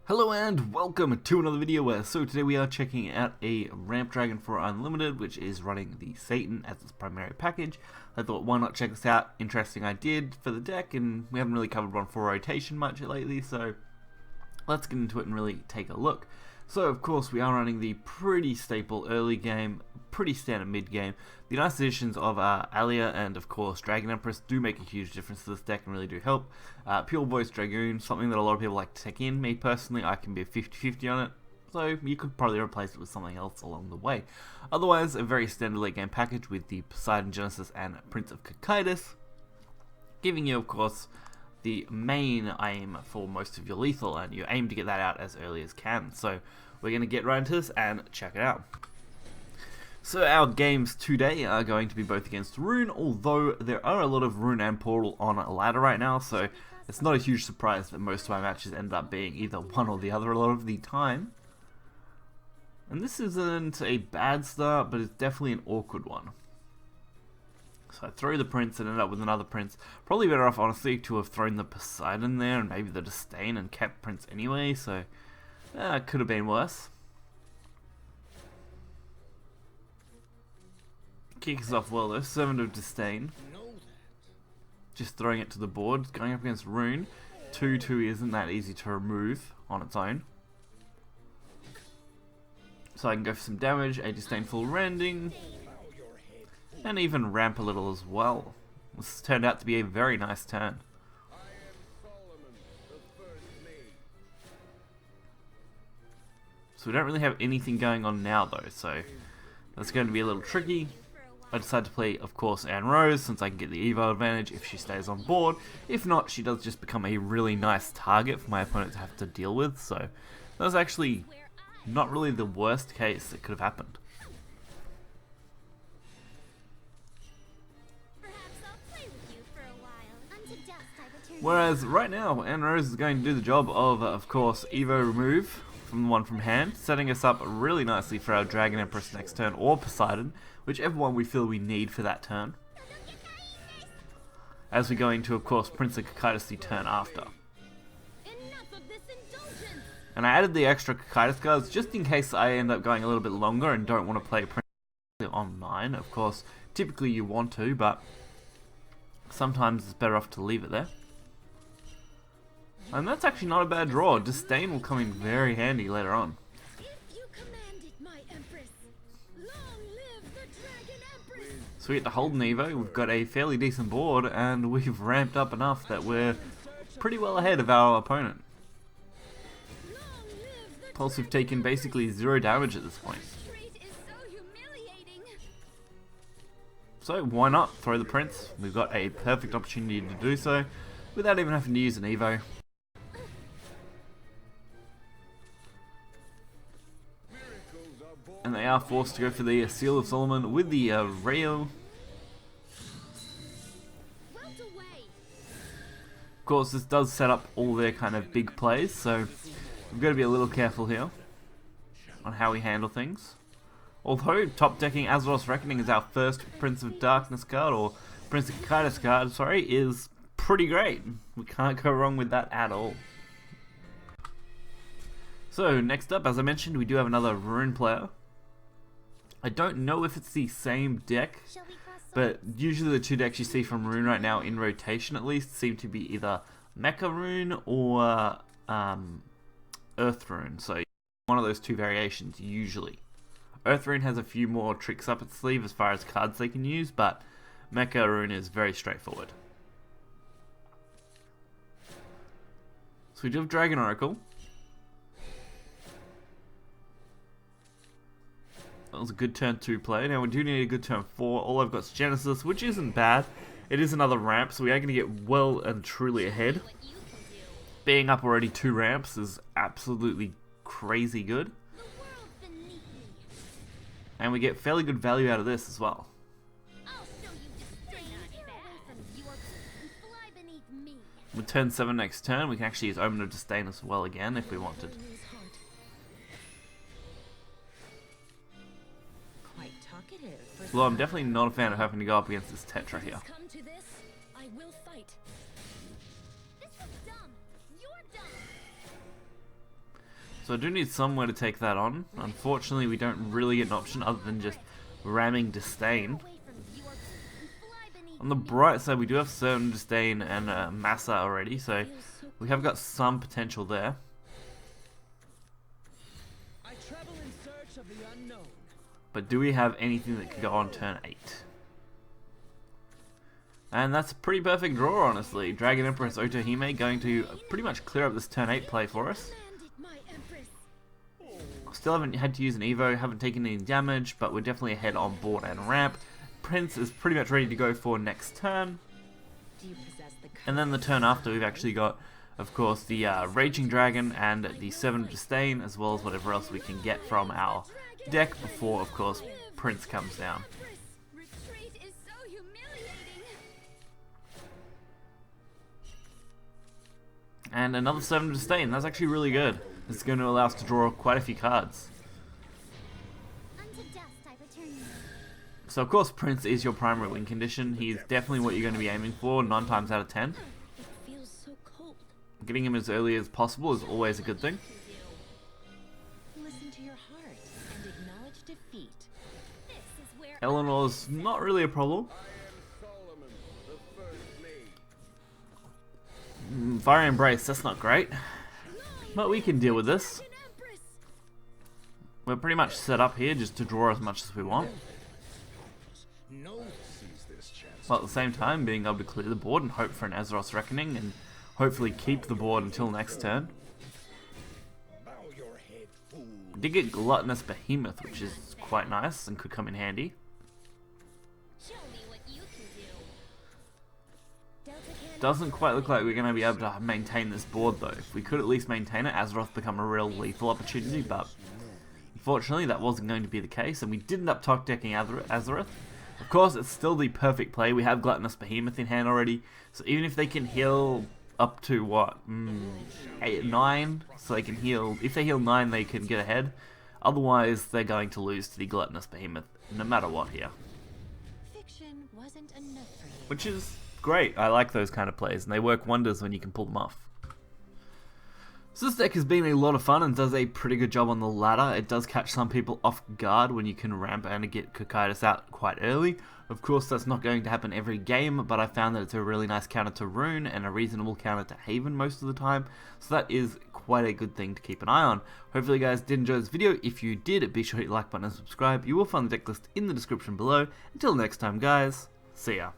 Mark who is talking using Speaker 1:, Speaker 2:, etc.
Speaker 1: Hello and welcome to another video. So today we are checking out a Ramp Dragon for Unlimited, which is running the Satan as its primary package. I thought, why not check this out? Interesting idea for the deck, and we haven't really covered one for rotation much lately, so let's get into it and really take a look. So of course we are running the pretty staple early game, pretty standard mid game. The nice additions of Alia and of course Dragon Empress do make a huge difference to this deck and really do help. Pure Voice Dragoon, something that a lot of people like to take in. Me personally, I can be a 50-50 on it, so you could probably replace it with something else along the way. Otherwise, a very standard late game package with the Poseidon Genesis and Prince of Cocytus, giving you of course the main aim for most of your lethal, and you aim to get that out as early as can. So we're going to get right into this and check it out. So our games today are going to be both against Rune, although there are a lot of Rune and Portal on a ladder right now, so it's not a huge surprise that most of my matches end up being either one or the other a lot of the time. And this isn't a bad start, but it's definitely an awkward one. So I throw the Prince and end up with another Prince. Probably better off, honestly, to have thrown the Poseidon there and maybe the Disdain and kept Prince anyway, so it could have been worse. Kicks off well though, Servant of Disdain. Just throwing it to the board, going up against Rune. 2/2 isn't that easy to remove on its own. So I can go for some damage, a Disdainful Rending, and even ramp a little as well. This turned out to be a very nice turn. So we don't really have anything going on now though, so that's going to be a little tricky. I decided to play, of course, Anne Rose, since I can get the Evo advantage if she stays on board. If not, she does just become a really nice target for my opponent to have to deal with, so that was actually not really the worst case that could have happened. Whereas right now, Anne Rose is going to do the job of course, Evo remove from the one from hand, setting us up really nicely for our Dragon Empress next turn, or Poseidon, whichever one we feel we need for that turn. As we go into, of course, Prince of Cocytus the turn after. And I added the extra Cocytus cards just in case I end up going a little bit longer and don't want to play Prince on 9. Of course, typically you want to, but sometimes it's better off to leave it there. And that's actually not a bad draw. Disdain will come in very handy later on. So we get to hold an Evo, we've got a fairly decent board, and we've ramped up enough that we're pretty well ahead of our opponent. Plus we've taken basically 0 damage at this point. So why not throw the Prince? We've got a perfect opportunity to do so without even having to use an Evo. And they are forced to go for the Seal of Solomon with the Revel. Of course, this does set up all their kind of big plays, so we've got to be a little careful here on how we handle things. Although, top decking Azeroth's Reckoning is our first Prince of Darkness card, or Prince of Cocytus card, sorry, is pretty great. We can't go wrong with that at all. So, next up, as I mentioned, we do have another Rune player. I don't know if it's the same deck, but usually the 2 decks you see from Rune right now, in rotation at least, seem to be either Mecha Rune or Earth Rune. So one of those 2 variations usually. Earth Rune has a few more tricks up its sleeve as far as cards they can use, but Mecha Rune is very straightforward. So we do have Dragon Oracle. That was a good turn 2 play. Now we do need a good turn 4. All I've got is Genesis, which isn't bad. It is another ramp, so we are going to get well and truly ahead. Being up already 2 ramps is absolutely crazy good. And we get fairly good value out of this as well. With turn 7 next turn, we can actually use Omen of Disdain as well again if we wanted. Well, I'm definitely not a fan of having to go up against this Tetra here. So I do need somewhere to take that on. Unfortunately, we don't really get an option other than just ramming Disdain. On the bright side, we do have certain Disdain and Massa already, so we have got some potential there. But do we have anything that could go on turn 8? And that's a pretty perfect draw, honestly. Dragon Empress Otohime going to pretty much clear up this turn 8 play for us. Still haven't had to use an Evo, haven't taken any damage, but we're definitely ahead on board and ramp. Prince is pretty much ready to go for next turn. And then the turn after, we've actually got, of course, the Raging Dragon and the Servant of Disdain, as well as whatever else we can get from our deck before, of course, Prince comes down. And another Servant of Disdain. That's actually really good. It's going to allow us to draw quite a few cards. So of course Prince is your primary win condition. He's definitely what you're going to be aiming for 9 times out of 10. Getting him as early as possible is always a good thing. Eleanor's not really a problem. Fire Embrace, that's not great. But we can deal with this. We're pretty much set up here just to draw as much as we want. While at the same time being able to clear the board and hope for an Azeroth's Reckoning and hopefully keep the board until next turn. We did get Gluttonous Behemoth, which is quite nice and could come in handy. Doesn't quite look like we're going to be able to maintain this board though. If we could at least maintain it, Azeroth become a real lethal opportunity, but unfortunately that wasn't going to be the case, and we did end up top decking Azeroth. Of course, it's still the perfect play. We have Gluttonous Behemoth in hand already, so even if they can heal up to what, 8, 9, so they can heal, if they heal 9 they can get ahead, otherwise they're going to lose to the Gluttonous Behemoth no matter what here. Fiction wasn't enough for you. Which is great. I like those kind of plays, and they work wonders when you can pull them off. So this deck has been a lot of fun and does a pretty good job on the ladder. It does catch some people off guard when you can ramp and get Cocytus out quite early. Of course, that's not going to happen every game, but I found that it's a really nice counter to Rune and a reasonable counter to Haven most of the time. So that is quite a good thing to keep an eye on. Hopefully you guys did enjoy this video. If you did, be sure to hit the like button and subscribe. You will find the deck list in the description below. Until next time guys, see ya.